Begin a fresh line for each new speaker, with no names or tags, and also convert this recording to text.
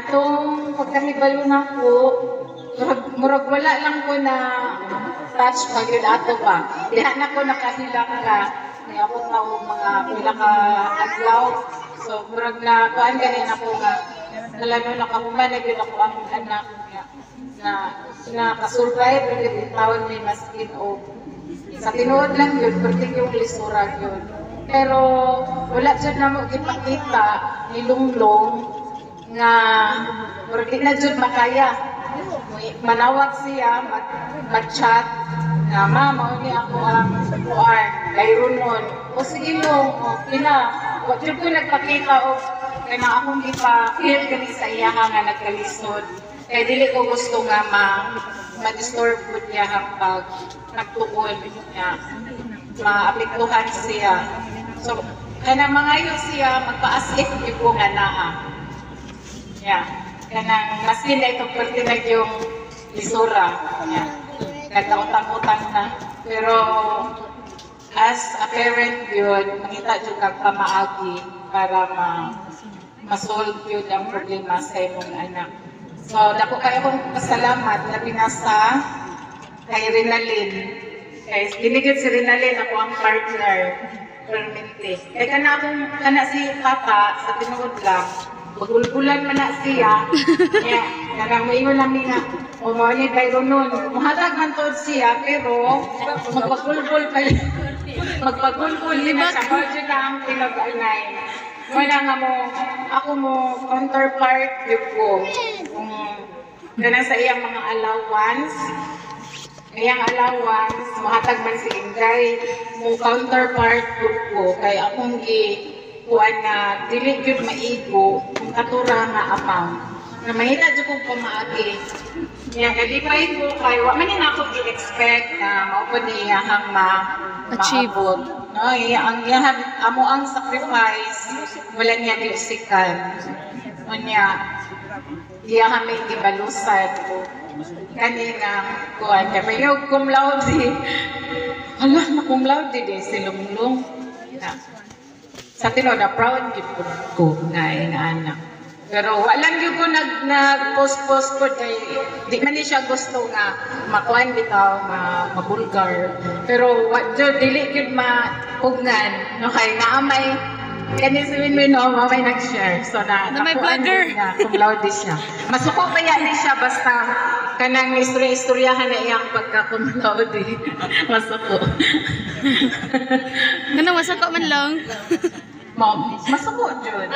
Atong pagkahibalo na ko, murag wala lang ko na touch pag yun ato ba. Diha na ko nakahilak ka. May ako tao mga pila ka adlaw. So murag na kuan ganin ako nga nalano nakahuman na gyud ako ang anak na kasurvive ulit tawag ni maskin o sa tinuod lang yun, perting yung lisura yun. Pero wala dyan na mo ipakita ni Lunglong nga murag di na dyan makaya. Manawag siya, mag-chat na mama, ni ako ang kuan, layron nun. O sige mo, wag dyan ko nagpakita o kaya na akong ipa-feel kami sa iya nga nagkalisod. Kaya dili ko gusto nga ma-disturb ko niya pag nagtukod niya, maapektuhan siya. So, kaya mangayo siya, magpa-as-if ko nga naa. Yeah. Kanang masin na itong pertinag yung lisura. Yeah. Nagtautang-utang na. Pero, as a parent yun, makita dyan kang pamaagi para ma-solve yun ang problema sa imong anak. So, dako kayo kong pasalamat na pinasa kay Rinalyn. Kaya binigyan si Rinalyn ako ang partner. Permente. Kaya kana si Tata sa tinuod lang, magulgulan man na siya. Yeah, karang maingon namin na, o mo ni Bayron nun. Muhatag man to siya, pero magpagulgul pa yun. Magpagulgul yun na siya. Kaya dyan ang pinag-anay. Wala nga mo, ako mo counterpart yun ko. Ganang sa iyang mga allowance, mahatag man si Inday, mong counterpart ko, kaya akong kuan na dili gyud maigo kung katura nga amount. Na mahita jud kong pamaagi. Nga kadipay ko kay wa man na ako gi-expect na mao pud iyahang
achieve.
No, ang iyahang amo ang sacrifice wala niya giusikan. Unya iyahang may gibalusan ko. Kanina kuan kay mayog cum laude. Hala na cum laude din si Lunglong. Sa tino na proud gid ko nga anak. Pero walang gyud ko nag-post ko kay di man ni siya gusto nga makuan bitaw mabulgar. Pero what jud dili gyud maugnan no kay naamay kani sabihin mo no mamay nag-share so na
may vlogger
na kung loud siya. Masuko kaya ni siya basta kanang istoryahan na iyang pagka-kumlaud masuko.
Ganun masako man lang.
Mom, masuko jud.